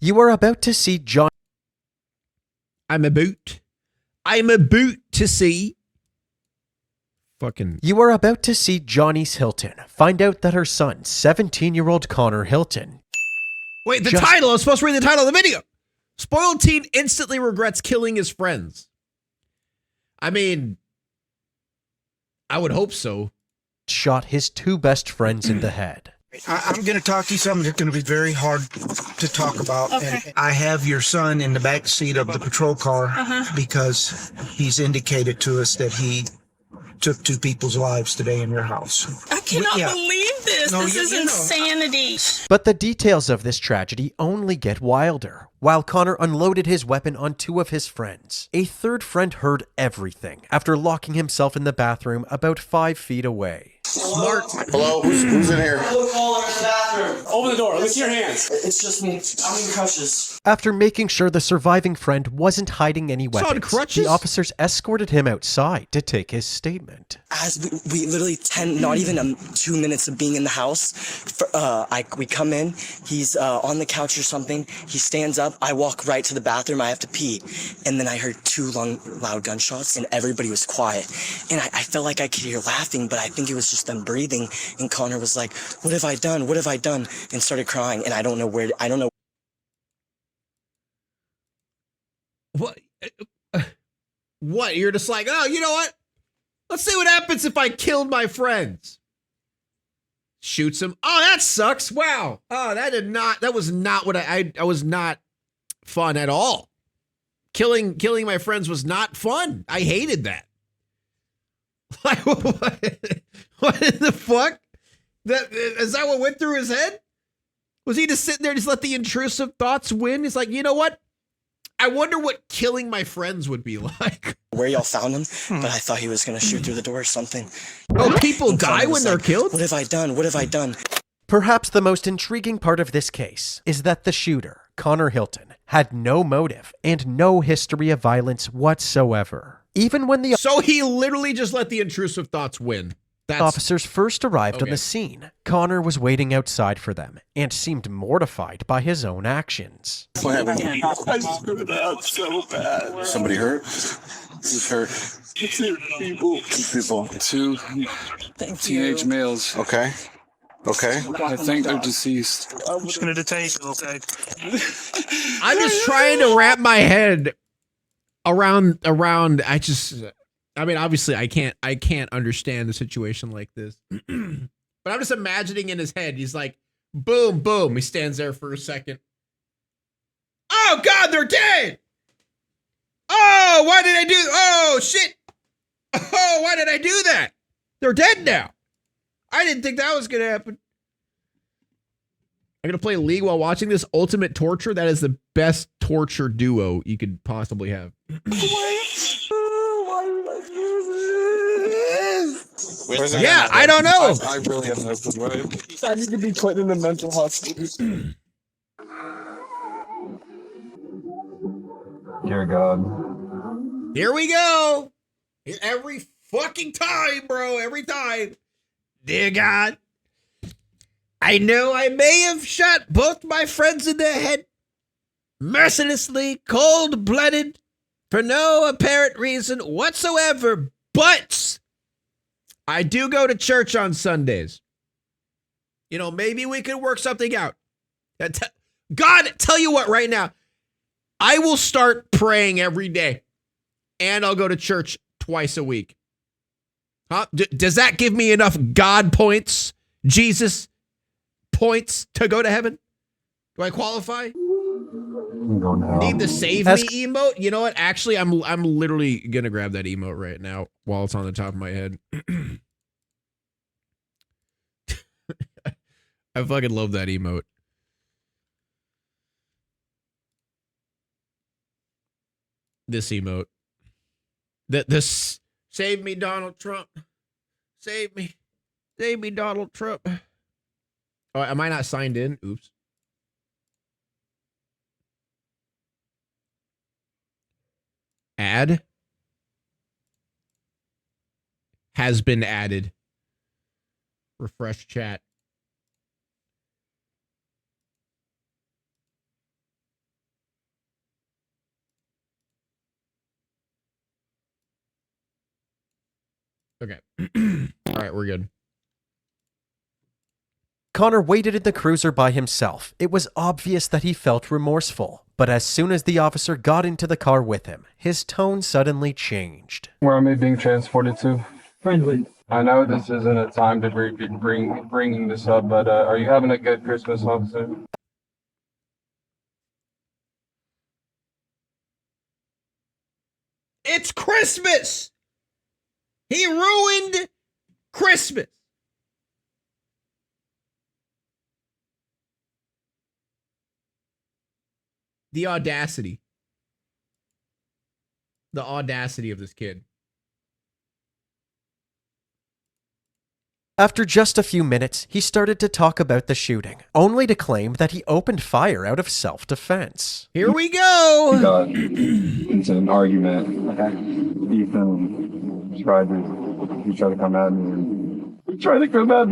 You are about to see John. I'm about to see. Fucking. You are about to see Johnny's Hilton find out that her son, 17-year-old Connor Hilton. Wait, the title. I was supposed to read the title of the video. Spoiled teen instantly regrets killing his friends. I mean, I would hope so. Shot his two best friends in the head. I'm going to talk to you something that's going to be very hard to talk about. Okay. And I have your son in the back seat of the patrol car because he's indicated to us that he took two people's lives today in your house. I cannot believe this. No, this is you know. insanity. But the details of this tragedy only get wilder. While Connor unloaded his weapon on two of his friends, a third friend heard everything after locking himself in the bathroom about 5 feet away. Smart. Hello, who's in here? Look all in the bathroom. Open the door. Look at your hands. It's just me. I'm in crutches. After making sure the surviving friend wasn't hiding any on weapons, crutches? the officers escorted him outside to take his statement. As we literally 10, not even 2 minutes of being in the house, we come in, he's on the couch or something, he stands up, I walk right to the bathroom, I have to pee, and then I heard two loud gunshots, and everybody was quiet, and I felt like I could hear laughing, but I think it was just them breathing, and Connor was like, what have I done, what have I done, and started crying, and I don't know. What? What? You're just like, oh, you know what? Let's see what happens if I killed my friends. Shoots him. Oh, that sucks. Wow. Oh, that was not what I was not fun at all. Killing my friends was not fun. I hated that. Like, what in the fuck? Is that what went through his head? Was he just sitting there, just let the intrusive thoughts win? He's like, you know what? I wonder what killing my friends would be like. Where y'all found him, but I thought he was gonna shoot through the door or something. Oh, people And Connor die when was they're like, killed? What have I done? What have I done? Perhaps the most intriguing part of this case is that the shooter, Connor Hilton, had no motive and no history of violence whatsoever. Even when the So he literally just let the intrusive thoughts win. officers first arrived on Okay. the scene, Connor was waiting outside for them and seemed mortified by his own actions. What happened? I screwed up so bad. Somebody hurt? Who's hurt? Two people. Two people. Two teenage males. Okay. Okay. I think they're deceased. I'm just going to detain you, okay? I'm just trying to wrap my head around. I mean, obviously, I can't understand a situation like this. But I'm just imagining in his head, he's like, boom, boom. He stands there for a second. Oh, God, they're dead. Oh, why did I do? Oh, shit. Oh, why did I do that? They're dead now. I didn't think that was going to happen. I'm going to play League while watching this. Ultimate Torture. That is the best torture duo you could possibly have. Yeah, I don't know. I really have no clue. I need to be put in a mental hospital. Dear God. Here we go. Every fucking time, bro. Every time. Dear God. I know I may have shot both my friends in the head. Mercilessly, cold-blooded, for no apparent reason whatsoever. But I do go to church on Sundays. You know, maybe we could work something out. God, tell you what right now. I will start praying every day. And I'll go to church twice a week. Huh? Does that give me enough God points? Jesus points to go to heaven? Do I qualify? Need the save me emote? You know what? Actually, I'm literally gonna grab that emote right now while it's on the top of my head. I fucking love that emote. This emote. This save me, Donald Trump. Save me. Save me, Donald Trump. Oh, am I not signed in? Oops. Add has been added. Refresh chat. Okay. All right, we're good. Connor waited in the cruiser by himself. It was obvious that he felt remorseful, but as soon as the officer got into the car with him, his tone suddenly changed. Where am I being transported to? Friendly. I know this isn't a time to be bringing this up, but are you having a good Christmas, officer? It's Christmas! He ruined Christmas! The audacity. The audacity of this kid. After just a few minutes, he started to talk about the shooting, only to claim that he opened fire out of self-defense. Here we go! Got into an argument. Ethan tried to come at me,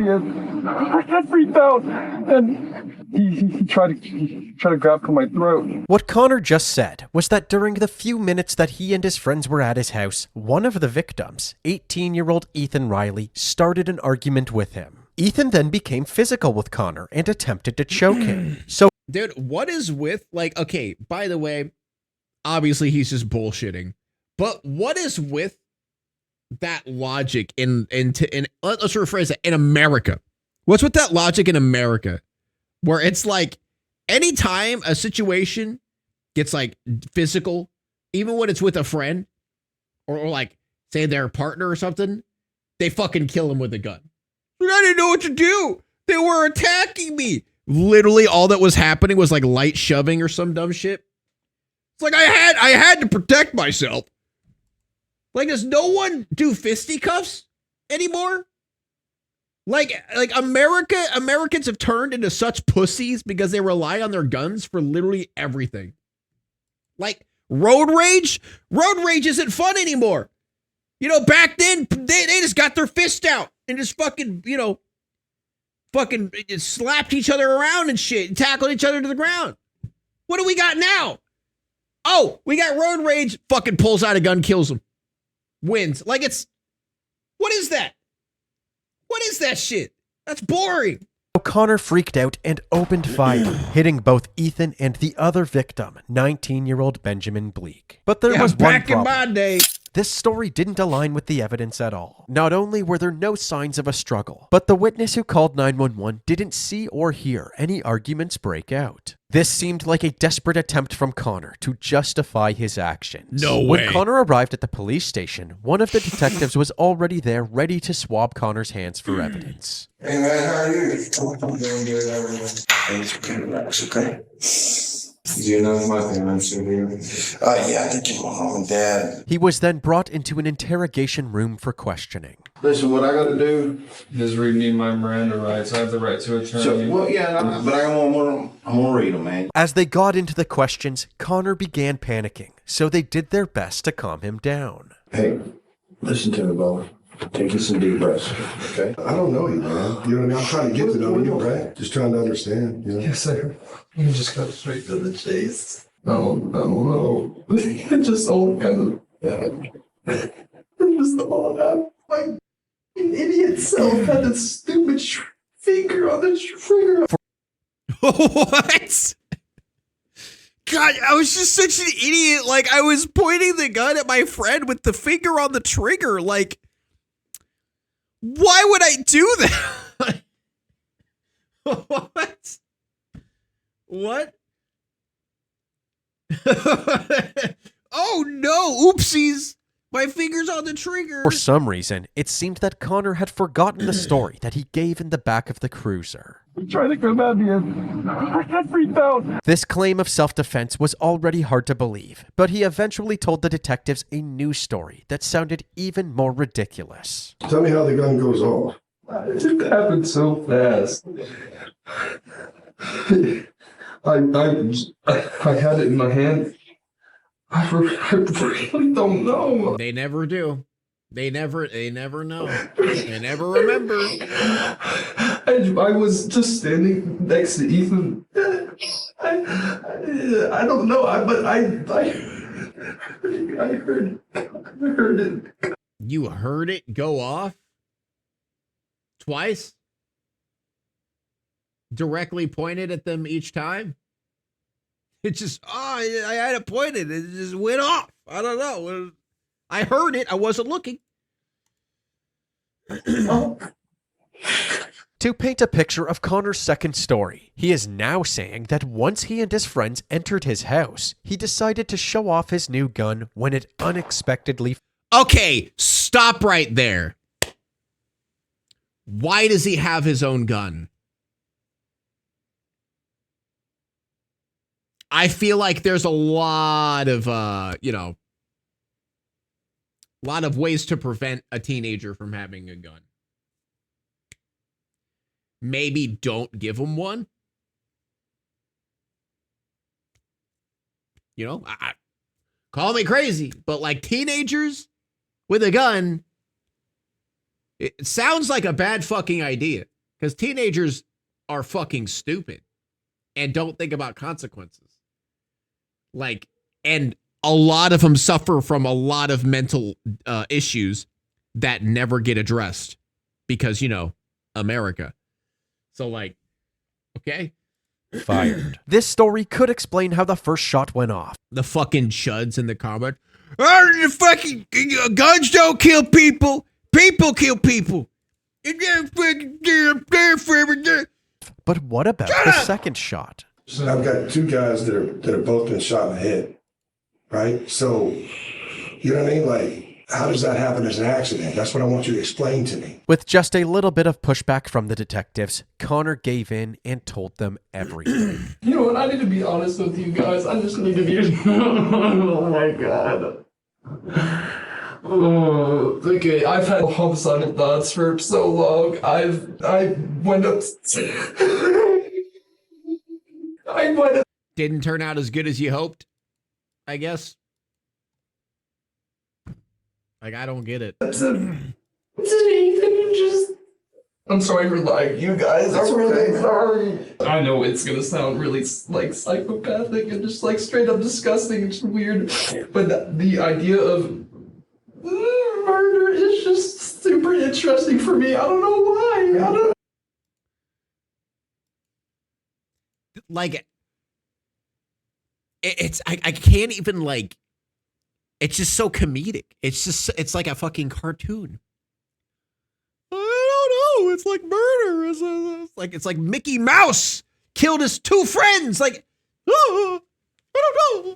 and I got freaked out, and he tried to grab for my throat. What Connor just said was that during the few minutes that he and his friends were at his house, one of the victims, 18-year-old Ethan Riley, started an argument with him. Ethan then became physical with Connor and attempted to choke him. So, dude, what is with, like, okay, by the way, obviously he's just bullshitting, but what is with that logic in let's rephrase it, in America? What's with that logic in America? Where it's like, anytime a situation gets like physical, even when it's with a friend or like say their partner or something, they fucking kill him with a gun. I didn't know what to do. They were attacking me. Literally all that was happening was like light shoving or some dumb shit. It's like I had to protect myself. Like, does no one do fisticuffs anymore? Like Americans have turned into such pussies because they rely on their guns for literally everything. Like road rage isn't fun anymore. You know, back then they just got their fist out and just fucking, you know, fucking slapped each other around and shit and tackled each other to the ground. What do we got now? Oh, we got road rage, fucking pulls out a gun, kills him. Wins. Like what is that? What is that shit? That's boring. Connor freaked out and opened fire, hitting both Ethan and the other victim, 19-year-old Benjamin Bleak. But there was one back problem. in my day. This story didn't align with the evidence at all. Not only were there no signs of a struggle, but the witness who called 911 didn't see or hear any arguments break out. This seemed like a desperate attempt from Connor to justify his actions. No way. When Connor arrived at the police station, one of the detectives was already there ready to swab Connor's hands for evidence. Hey man, how are you? I'm Doing good, everyone. Thanks for coming back, okay? Do you know my parents are here? Yeah, I think your mom and dad. He was then brought into an interrogation room for questioning. Listen, what I gotta do. Just read me my Miranda rights. I have the right to attorney. So, well, yeah, but I'm gonna read them, man. As they got into the questions, Connor began panicking, so they did their best to calm him down. Hey, listen to me, Bo. Taking some deep breaths, okay? I don't know you, man. You know what I mean? I'm trying to get to know you, right? Just trying to understand, you know? Yes, sir. You just go straight to the chase. No. Just all kind of. Just all that. Like, an idiot self had a stupid finger on the trigger. What? God, I was just such an idiot. Like, I was pointing the gun at my friend with the finger on the trigger. Like, why would I do that? What? What? Oh no, oopsies. My finger's on the trigger. For some reason, it seemed that Connor had forgotten the story that he gave in the back of the cruiser. Trying to come at me, and I got freaked out. This claim of self-defense was already hard to believe, but he eventually told the detectives a new story that sounded even more ridiculous. Tell me how the gun goes off. It happened so fast. I had it in my hand. I really don't know. They never do. They never know. They never remember. I was just standing next to Ethan. I don't know, but I heard it. You heard it go off twice? Directly pointed at them each time? It just, I had it pointed. It just went off. I don't know. I heard it. I wasn't looking. To paint a picture of Connor's second story, he is now saying that once he and his friends entered his house, he decided to show off his new gun when it unexpectedly... Okay, stop right there. Why does he have his own gun? I feel like there's a lot of, a lot of ways to prevent a teenager from having a gun. Maybe don't give him one. Call me crazy, but like teenagers with a gun, it sounds like a bad fucking idea because teenagers are fucking stupid and don't think about consequences. And a lot of them suffer from a lot of mental issues that never get addressed because, America. So okay. Fired. This story could explain how the first shot went off. The fucking chuds in the comment. Oh, the fucking guns don't kill people. People kill people. But what about the second shot? I've got two guys that are both been shot in the head, right? So, you know what I mean? Like, how does that happen as an accident? That's what I want you to explain to me. With just a little bit of pushback from the detectives, Connor gave in and told them everything. You know what? I need to be honest with you guys. I just need to be... Oh my god. Oh, okay, I've had homicidal thoughts for so long. I went up... Didn't turn out as good as you hoped, I guess. I don't get it. I'm sorry for lying to you guys. I'm really sorry. I know it's gonna sound really like psychopathic and just like straight up disgusting and just weird, but the idea of murder is just super interesting for me. I don't know why. I can't even it's just so comedic. It's like a fucking cartoon. I don't know. It's like murder. It's like Mickey Mouse killed his two friends. I don't know.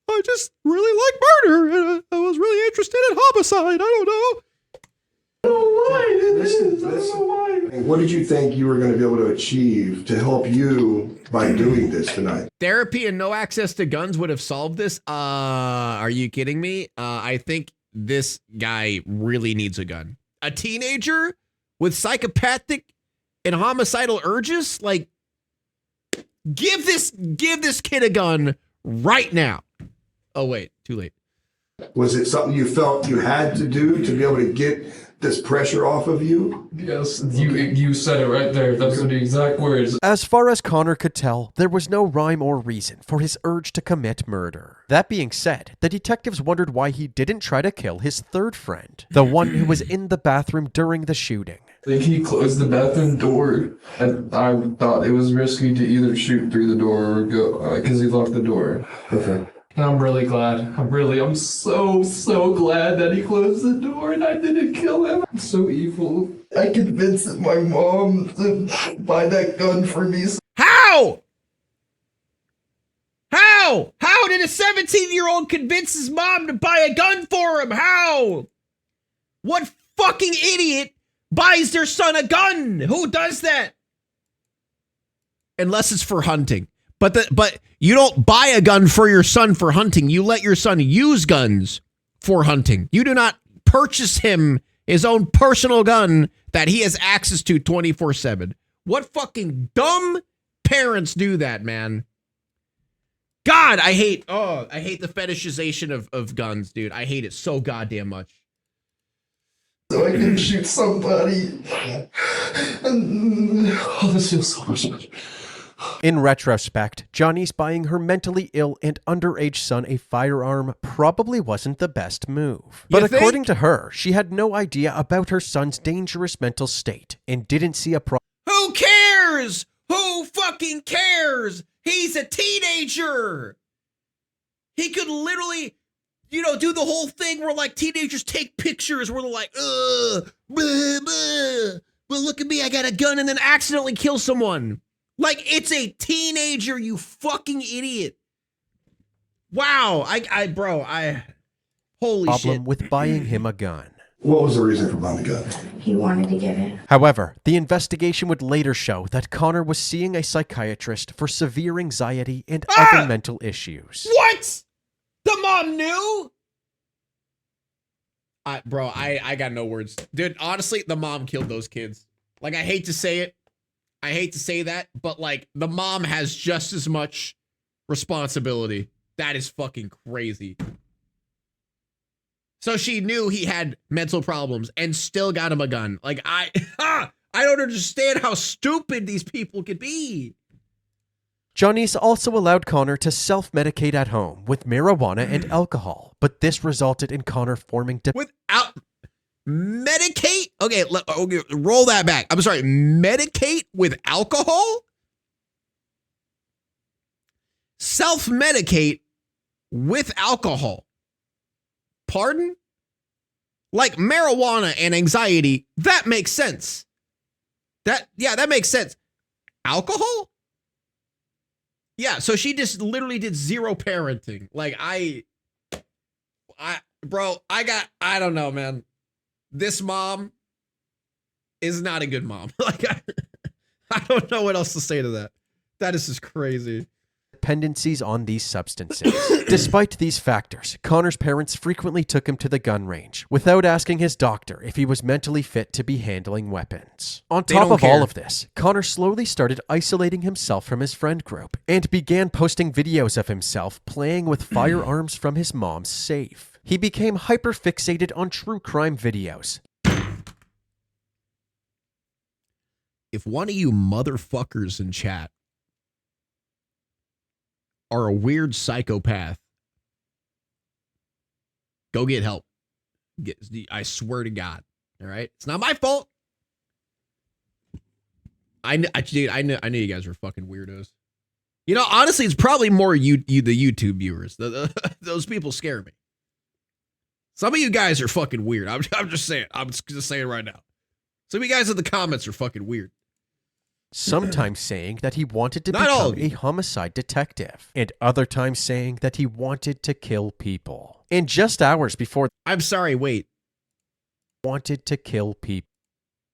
I just really like murder. And I was really interested in homicide. I don't know. I don't know why. I don't know why. What did you think you were going to be able to achieve to help you by doing this tonight? Therapy and no access to guns would have solved this. Are you kidding me? I think this guy really needs a gun. A teenager with psychopathic and homicidal urges? Give this kid a gun right now. Oh, wait, too late. Was it something you felt you had to do to be able to get this pressure off of you? Yes, you said it right there. Those are the exact words. As far as Connor could tell, there was no rhyme or reason for his urge to commit murder. That being said, the detectives wondered why he didn't try to kill his third friend, the one who was in the bathroom during the shooting. I think he closed the bathroom door, and I thought it was risky to either shoot through the door or go, because he locked the door. Okay. And I'm really glad. I'm so glad that he closed the door and I didn't kill him. I'm so evil. I convinced my mom to buy that gun for me. How? How did a 17-year-old convince his mom to buy a gun for him? How? What fucking idiot buys their son a gun? Who does that? Unless it's for hunting. But you don't buy a gun for your son for hunting. You let your son use guns for hunting. You do not purchase him his own personal gun that he has access to 24/7. What fucking dumb parents do that, man? God, I hate the fetishization of guns, dude. I hate it so goddamn much. So I can shoot somebody. And, this feels so much better. In retrospect, Johnny's buying her mentally ill and underage son a firearm probably wasn't the best move. But according to her, she had no idea about her son's dangerous mental state and didn't see a problem. Who cares? Who fucking cares? He's a teenager. He could literally, do the whole thing where like teenagers take pictures where they're like, blah, blah. Well, look at me, I got a gun, and then accidentally kill someone. Like, it's a teenager, you fucking idiot. Wow, holy shit. Problem with buying him a gun. What was the reason for buying the gun? He wanted to get it. However, the investigation would later show that Connor was seeing a psychiatrist for severe anxiety and other mental issues. What? The mom knew? I got no words. Dude, honestly, the mom killed those kids. Like, I hate to say it. I hate to say that, but like, the mom has just as much responsibility. That is fucking crazy. So she knew he had mental problems and still got him a gun. Like, I don't understand how stupid these people could be. Johnny's also allowed Connor to self-medicate at home with marijuana and alcohol, but this resulted in Connor forming Without medicate? Okay, roll that back. I'm sorry, medicate with alcohol? Self-medicate with alcohol. Pardon? Like marijuana and anxiety, that makes sense. That makes sense. Alcohol? Yeah, so she just literally did zero parenting. Like, I don't know, man. This mom is not a good mom. Like, I don't know what else to say to that. That is just crazy. Dependencies on these substances. Despite these factors, Connor's parents frequently took him to the gun range without asking his doctor if he was mentally fit to be handling weapons. On top of all of this, Connor slowly started isolating himself from his friend group and began posting videos of himself playing with firearms from his mom's safe. He became hyper-fixated on true crime videos. If one of you motherfuckers in chat are a weird psychopath, go get help. I swear to God. All right? It's not my fault. I knew you guys were fucking weirdos. Honestly, it's probably more the YouTube viewers. Those people scare me. Some of you guys are fucking weird. I'm just saying. I'm just saying right now. Some of you guys in the comments are fucking weird. Sometimes saying that he wanted to become a homicide detective, and other times saying that he wanted to kill people. And just hours before... I'm sorry, wait. Wanted to kill people.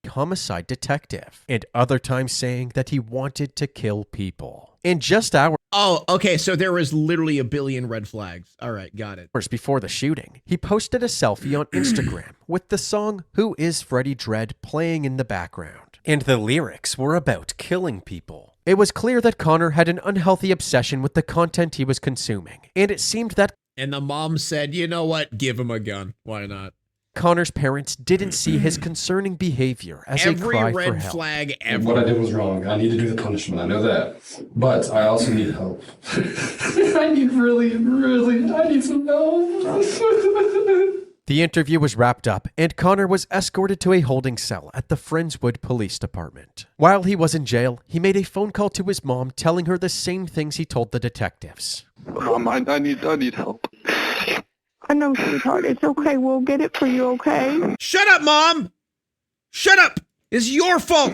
Homicide detective, and other times saying that he wanted to kill people. In just hours... Oh, okay, so there was literally a billion red flags. All right, got it. Before the shooting, he posted a selfie on Instagram with the song Who Is Freddie Dredd playing in the background. And the lyrics were about killing people. It was clear that Connor had an unhealthy obsession with the content he was consuming, and it seemed that... And the mom said, you know what, give him a gun. Why not? Connor's parents didn't see his concerning behavior as a cry for help. Every red flag ever. What I did was wrong. I need to do the punishment. I know that. But I also need help. I need some help. The interview was wrapped up, and Connor was escorted to a holding cell at the Friendswood Police Department. While he was in jail, he made a phone call to his mom telling her the same things he told the detectives. Mom, I need help. I know, sweetheart. It's okay. We'll get it for you, okay? Shut up, Mom! Shut up! It's your fault!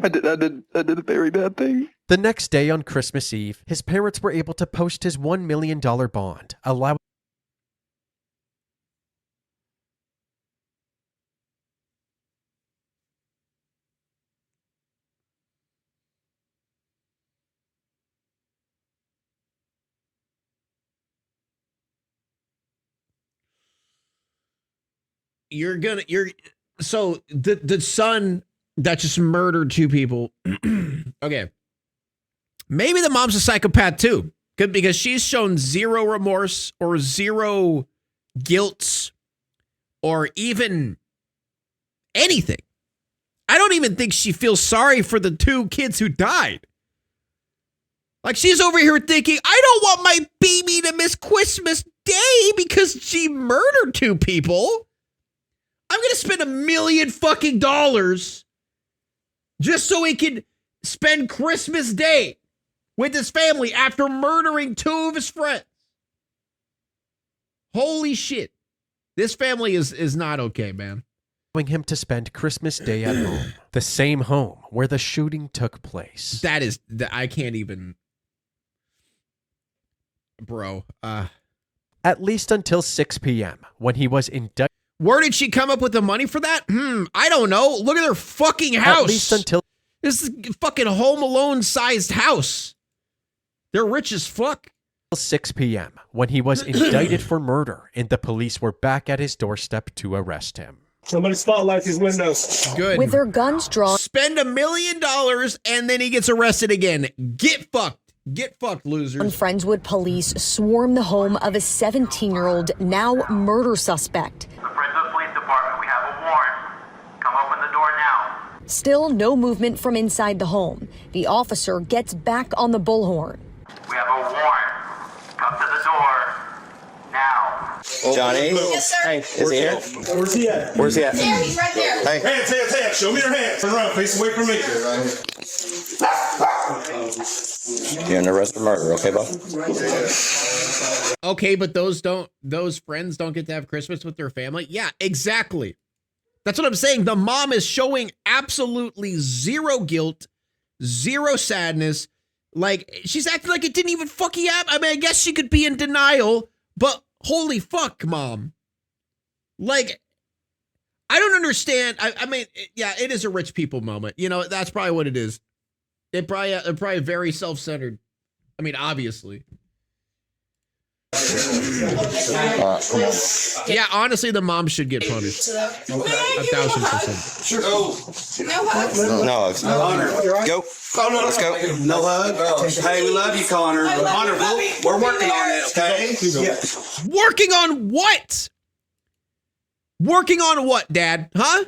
I did a very bad thing. The next day on Christmas Eve, his parents were able to post his $1 million bond, allowing... So the son that just murdered two people. Okay. Maybe the mom's a psychopath too. Because she's shown zero remorse or zero guilt or even anything. I don't even think she feels sorry for the two kids who died. Like, she's over here thinking, I don't want my baby to miss Christmas Day because she murdered 2 people. I'm going to spend $1 million fucking dollars just so he can spend Christmas Day with his family after murdering 2 of his friends. Holy shit. This family is not okay, man. Him to spend Christmas Day at home, the same home where the shooting took place. I can't even, bro. At least until 6 p.m. when he was indicted. Where did she come up with the money for that? I don't know. Look at her fucking house. At least until this is a fucking Home Alone sized house. They're rich as fuck. 6 p.m. when he was indicted for murder, and the police were back at his doorstep to arrest him. Somebody spotlight these windows. Good. With their guns drawn. Spend $1 million and then he gets arrested again. Get fucked. Get fucked, losers. Friendswood police swarm the home of a 17-year-old, now murder suspect. The Friendswood Police Department, we have a warrant. Come open the door now. Still no movement from inside the home. The officer gets back on the bullhorn. We have a warrant. Come to the door now. Johnny? Yes, sir. Hey, is he here? Where's he at? Where's he at? There, he's right there. Hey. Hands. Show me your hands. Turn around. Face away from me. You're under arrest for murder, okay, bud? Okay, but those friends don't get to have Christmas with their family? Yeah, exactly. That's what I'm saying. The mom is showing absolutely zero guilt, zero sadness. Like, she's acting like it didn't even fucking happen. I mean, I guess she could be in denial, but holy fuck, mom. Like, I don't understand. I mean, yeah, it is a rich people moment. You know, that's probably what it is. They're probably very self-centered. I mean, obviously. Yeah, honestly, the mom should get punished. 1,000%. Sure. No. Go. Let's go. No hug. Hey, we love you, Connor. Connor, we're working on it, okay? Working on what? Working on what, Dad? Huh?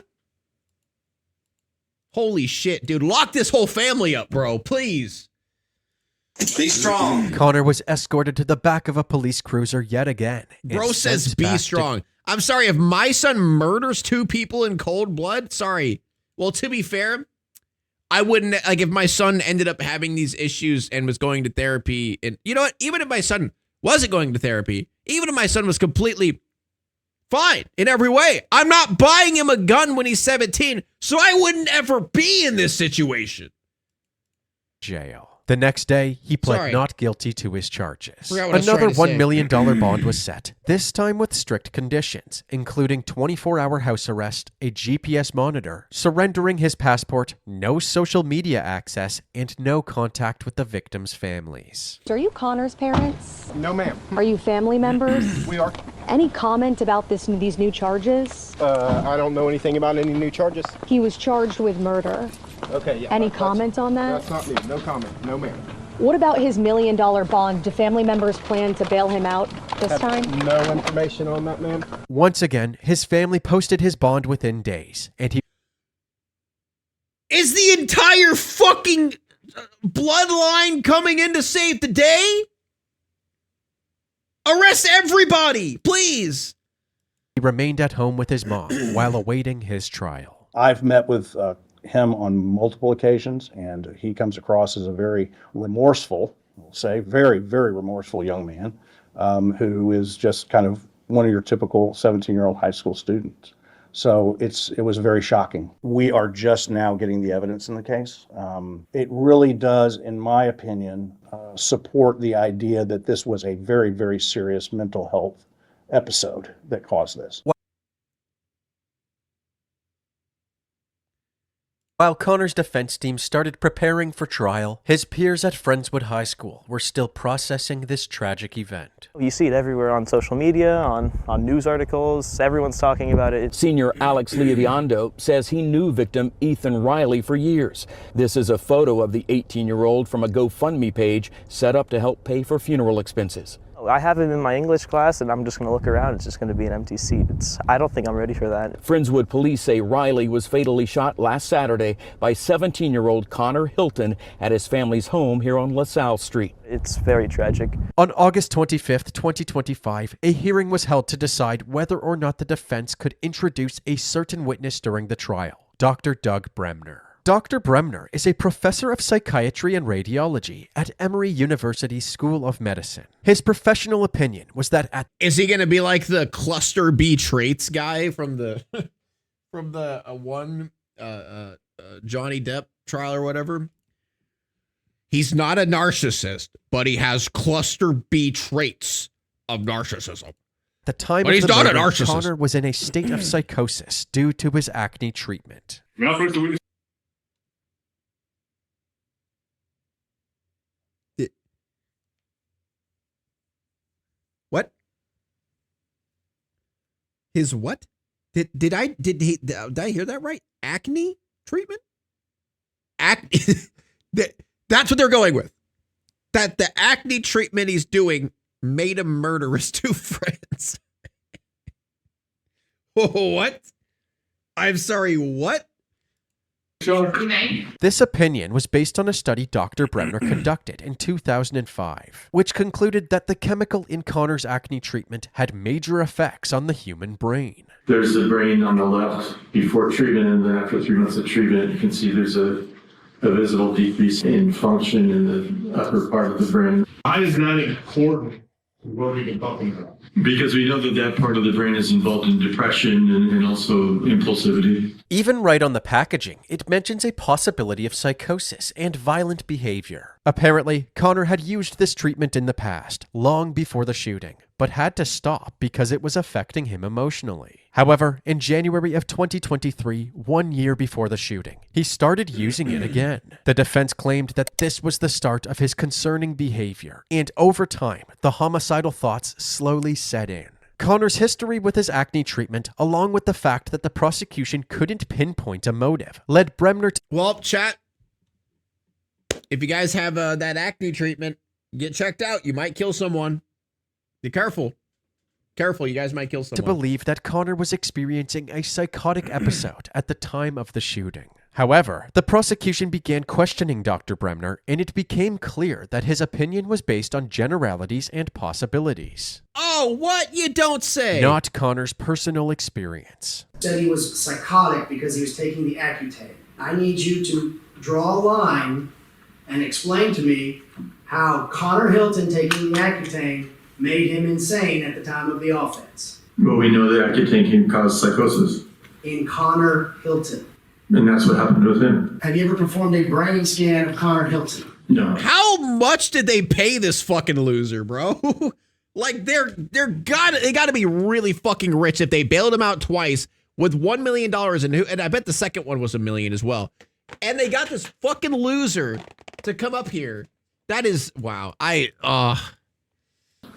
Holy shit, dude. Lock this whole family up, bro. Please. Be strong. Connor was escorted to the back of a police cruiser yet again. Bro says be strong. I'm sorry, if my son murders 2 people in cold blood, sorry. Well, to be fair, I wouldn't, like, if my son ended up having these issues and was going to therapy, and you know what? Even if my son wasn't going to therapy, even if my son was completely fine in every way, I'm not buying him a gun when he's 17, so I wouldn't ever be in this situation. Jail. The next day, he pled not guilty to his charges. Another $1 million bond was set, this time with strict conditions, including 24-hour house arrest, a GPS monitor, surrendering his passport, no social media access, and no contact with the victims' families. Are you Connor's parents? No, ma'am. Are you family members? We are. Any comment about these new charges? I don't know anything about any new charges. He was charged with murder. Okay, yeah. Any comment on that? That's not me. No comment. No, ma'am. What about his $1 million bond? Do family members plan to bail him out this time? No information on that, ma'am. Once again, his family posted his bond within days, and he... Is the entire fucking bloodline coming in to save the day? Arrest everybody, please. He remained at home with his mom while awaiting his trial. I've met with him on multiple occasions, and he comes across as a very remorseful, I'll say, very, very remorseful young man who is just kind of one of your typical 17-year-old high school students. So it was very shocking. We are just now getting the evidence in the case. It really does, in my opinion, support the idea that this was a very, very serious mental health episode that caused this. While Connor's defense team started preparing for trial, his peers at Friendswood High School were still processing this tragic event. You see it everywhere on social media, on news articles, everyone's talking about it. Senior Alex Leoviondo says he knew victim Ethan Riley for years. This is a photo of the 18-year-old from a GoFundMe page set up to help pay for funeral expenses. I have him in my English class, and I'm just going to look around. It's just going to be an empty seat. I don't think I'm ready for that. Friendswood police say Riley was fatally shot last Saturday by 17-year-old Connor Hilton at his family's home here on LaSalle Street. It's very tragic. On August 25th, 2025, a hearing was held to decide whether or not the defense could introduce a certain witness during the trial, Dr. Doug Bremner. Dr. Bremner is a professor of psychiatry and radiology at Emory University's School of Medicine. His professional opinion was that is he going to be like the cluster B traits guy from the Johnny Depp trial or whatever? He's not a narcissist, but he has cluster B traits of narcissism. the time But of he's the not an murder, narcissist. Connor was in a state of psychosis due to his acne treatment. What? His what? Did I hear that right? Acne treatment? Acne. That's what they're going with. That the acne treatment he's doing made him murder his two friends. What? I'm sorry, what? This opinion was based on a study Dr. Bremner conducted in 2005, which concluded that the chemical in Connor's acne treatment had major effects on the human brain. There's the brain on the left before treatment, and then after 3 months of treatment, you can see there's a visible decrease in function in the upper part of the brain. Why is that important? What are you talking about? Because we know that that part of the brain is involved in depression and also impulsivity. Even right on the packaging, it mentions a possibility of psychosis and violent behavior. Apparently, Connor had used this treatment in the past, long before the shooting, but had to stop because it was affecting him emotionally. However, in January of 2023, 1 year before the shooting, he started using it again. The defense claimed that this was the start of his concerning behavior, and over time, the homicidal thoughts slowly set in. Connor's history with his acne treatment, along with the fact that the prosecution couldn't pinpoint a motive, led Bremner to— Well, chat, if you guys have that acne treatment, get checked out. You might kill someone. Be careful. Careful, you guys might kill someone. to believe that Connor was experiencing a psychotic episode at the time of the shooting. However, the prosecution began questioning Dr. Bremner, and it became clear that his opinion was based on generalities and possibilities, Oh, what? You don't say. not Connor's personal experience. Said he was psychotic because he was taking the Accutane. I need you to draw a line and explain to me how Connor Hilton taking the Accutane made him insane at the time of the offense. Well, we know that Accutane can cause psychosis, In Connor Hilton. and that's what happened with him. Have you ever performed a brain scan of Connor Hilton? No. How much did they pay this fucking loser, bro? Like they gotta be really fucking rich if they bailed him out twice with $1 million and I bet the second one was $1 million as well. And they got this fucking loser to come up here. That is wow.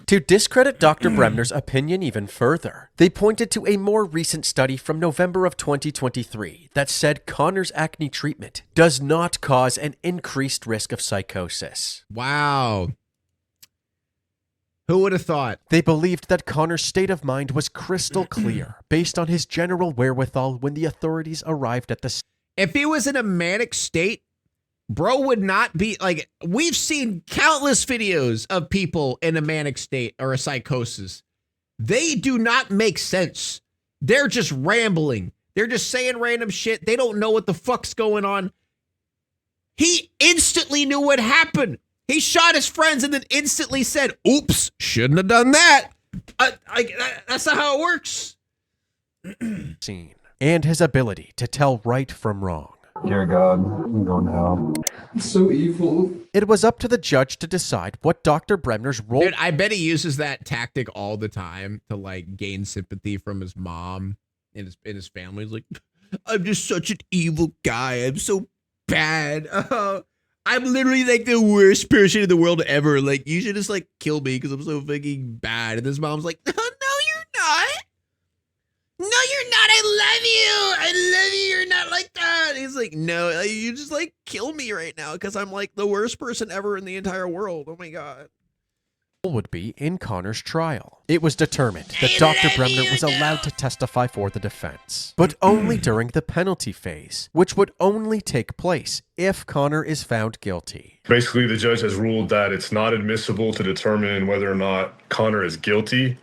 To discredit Dr. Bremner's opinion even further, they pointed to a more recent study from November of 2023 that said Connor's acne treatment does not cause an increased risk of psychosis. Wow. Who would have thought? They believed that Connor's state of mind was crystal clear based on his general wherewithal when the authorities arrived at the scene. If he was in a manic state, bro would not be like, we've seen countless videos of people in a manic state or a psychosis. They do not make sense. They're just rambling. They're just saying random shit. They don't know what the fuck's going on. He instantly knew what happened. He shot his friends and then instantly said, oops, shouldn't have done that. That's not how it works. Scene, and his ability to tell right from wrong. Dear God, I'm going to hell. It's so evil. It was up to the judge to decide what Dr. Bremner's role— Dude, I bet he uses that tactic all the time to like gain sympathy from his mom and his family. He's like, I'm just such an evil guy. I'm so bad. I'm literally like the worst person in the world ever. Like, you should just like kill me because I'm so fucking bad. And his mom's like, no, you're not. No, you're not. I love you. You're not like that. He's like, no, you just like kill me right now because I'm like the worst person ever in the entire world. Oh my God. would be in Connor's trial. It was determined that Dr. Bremner was allowed to testify for the defense, but only during the penalty phase, which would only take place if Connor is found guilty. Basically, the judge has ruled that it's not admissible to determine whether or not Connor is guilty,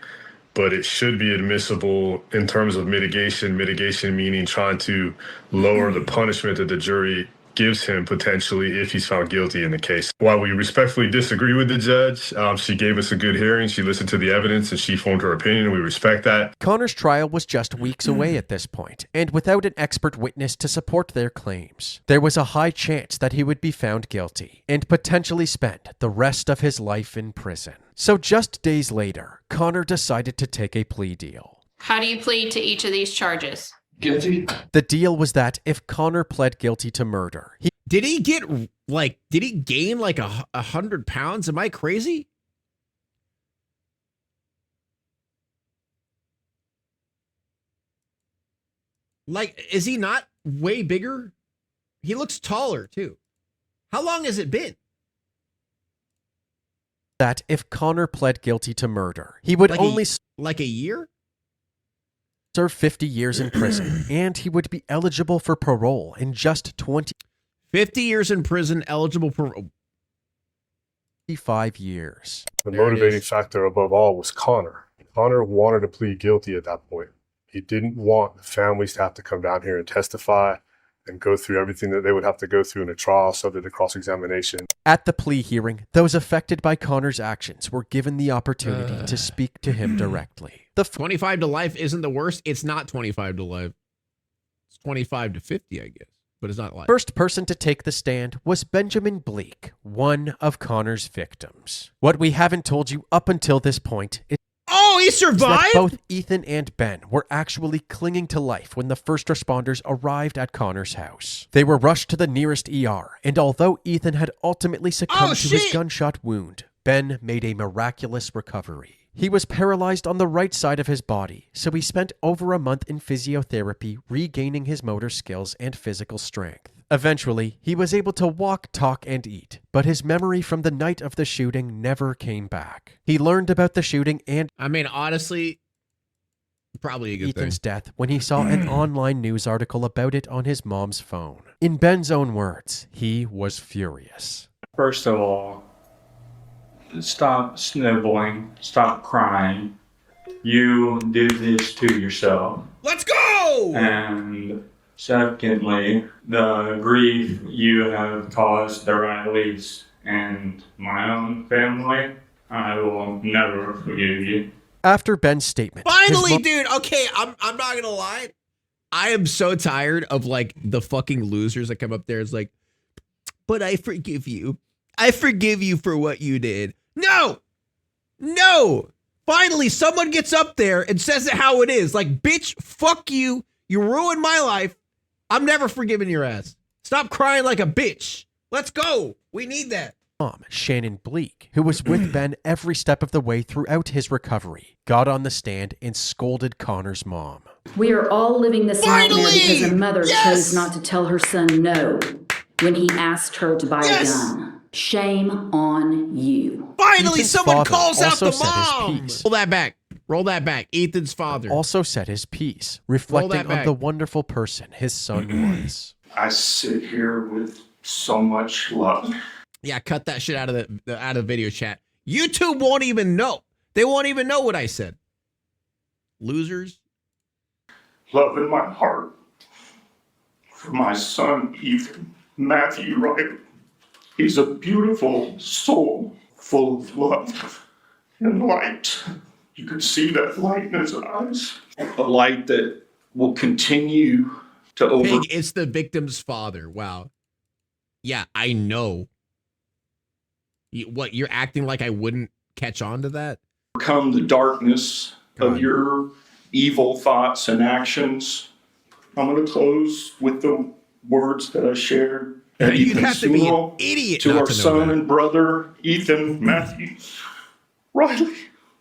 but it should be admissible in terms of mitigation. Mitigation meaning trying to lower the punishment that the jury gives him potentially if he's found guilty in the case. While we respectfully disagree with the judge, she gave us a good hearing. She listened to the evidence and she formed her opinion, and we respect that. Connor's trial was just weeks away at this point, and without an expert witness to support their claims, there was a high chance that he would be found guilty and potentially spend the rest of his life in prison. So just days later, Connor decided to take a plea deal. How do you plead to each of these charges? Guilty. The deal was that if Connor pled guilty to murder, did he gain like 100 pounds? Am I crazy? Like, is he not way bigger? He looks taller too. How long has it been? That if Connor pled guilty to murder, he would only like a year? Serve 50 years in prison, and he would be eligible for parole in just 50 years in prison, eligible for 25 years. The motivating factor above all was Connor. Connor wanted to plead guilty at that point. He didn't want the families to have to come down here and testify and go through everything that they would have to go through in a trial subject to cross-examination. At the plea hearing, those affected by Connor's actions were given the opportunity to speak to him directly. The 25 to life isn't the worst. It's not 25 to life. It's 25 to 50, I guess, but it's not life. First person to take the stand was Benjamin Bleak, one of Connor's victims. What we haven't told you up until this point is he survived? that both Ethan and Ben were actually clinging to life when the first responders arrived at Connor's house. They were rushed to the nearest ER, and although Ethan had ultimately succumbed to his gunshot wound, Ben made a miraculous recovery. He was paralyzed on the right side of his body, so he spent over a month in physiotherapy regaining his motor skills and physical strength. Eventually, he was able to walk, talk, and eat, but his memory from the night of the shooting never came back. He learned about the shooting and, I mean, honestly, probably a good Ethan's thing. death when he saw an online news article about it on his mom's phone. In Ben's own words, he was furious. First of all, stop sniveling, stop crying. You did this to yourself. Let's go! And secondly, the grief you have caused the Rileys and my own family, I will never forgive you. After Ben's statement, Finally, dude, okay, I'm not gonna lie. I am so tired of like the fucking losers that come up there. It's like, but I forgive you. I forgive you for what you did. No! Finally, someone gets up there and says it how it is. Like, bitch, fuck you. You ruined my life. I'm never forgiving your ass. Stop crying like a bitch. Let's go. We need that. Mom, Shannon Bleak, who was with Ben every step of the way throughout his recovery, got on the stand and scolded Connor's mom. We are all living this nightmare because a mother chose not to tell her son no when he asked her to buy a gun. Shame on you. Finally, Ethan's someone father calls out also the said his mom. piece. Roll that back. Ethan's father also said his piece, reflecting on the wonderful person his son was. I sit here with so much love. Yeah, cut that shit out of the video chat. YouTube won't even know. They won't even know what I said. Losers. Love in my heart for my son, Ethan Matthew Riley. He's a beautiful soul full of love and light. You can see that light in his eyes. A light that will continue to Pig, it's the victim's father. Wow. Yeah, I know. What, you're acting like I wouldn't catch on to that? overcome the darkness of your evil thoughts and actions. I'm going to close with the words that I shared at You'd Ethan's have to be an funeral idiot to not our to know son that. and brother, Ethan Matthews. Riley,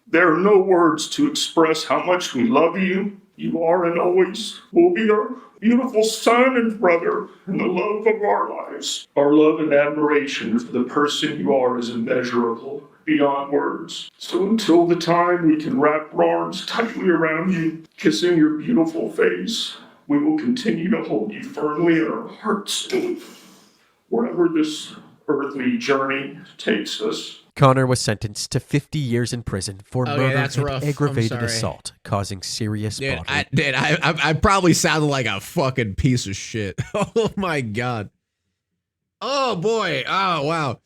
there are no words to express how much we love you. You are and always will be our beautiful son and brother and the love of our lives. Our love and admiration for the person you are is immeasurable, beyond words. So until the time we can wrap our arms tightly around you, kissing your beautiful face, we will continue to hold you firmly in our hearts, wherever this earthly journey takes us. Connor was sentenced to 50 years in prison for murder that's and rough. I'm aggravated sorry. assault, causing serious bodily. I probably sounded like a fucking piece of shit. Oh my God. Oh boy. Oh wow.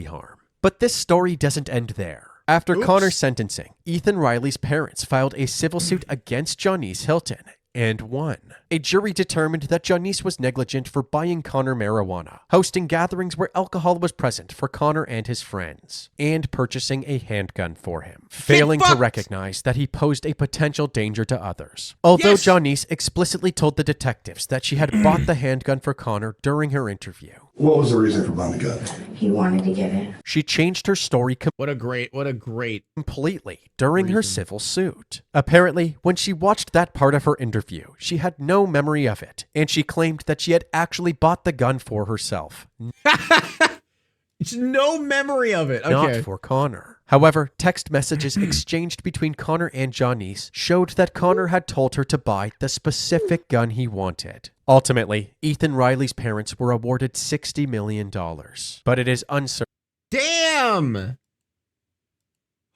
Harm. But this story doesn't end there. After Connor's sentencing, Ethan Riley's parents filed a civil suit against Janice Hilton and won. A jury determined that Janice was negligent for buying Connor marijuana, hosting gatherings where alcohol was present for Connor and his friends, and purchasing a handgun for him, failing to recognize that he posed a potential danger to others. Although Janice explicitly told the detectives that she had bought the handgun for Connor during her interview. What was the reason for buying the gun? He wanted to get it. She changed her story completely during her civil suit. Apparently, when she watched that part of her interview, she had no memory of it, and she claimed that she had actually bought the gun for herself. No memory of it. Okay. Not for Connor. However, text messages exchanged between Connor and Janice showed that Connor had told her to buy the specific gun he wanted. Ultimately, Ethan Riley's parents were awarded $60 million, but it is uncertain. Damn!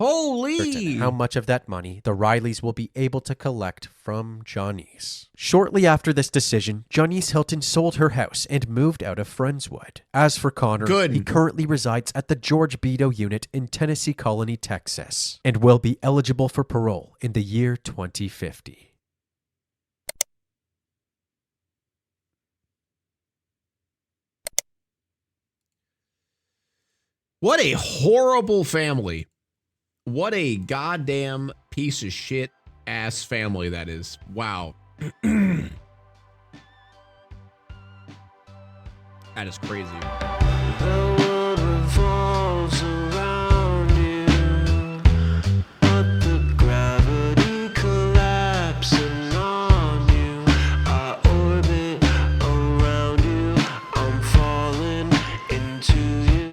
Holy! How much of that money the Rileys will be able to collect from Janice. Shortly after this decision, Janice Hilton sold her house and moved out of Friendswood. As for Connor, he currently resides at the George Beto unit in Tennessee Colony, Texas, and will be eligible for parole in the year 2050. What a horrible family. What a goddamn piece of shit ass family that is. Wow. That is crazy.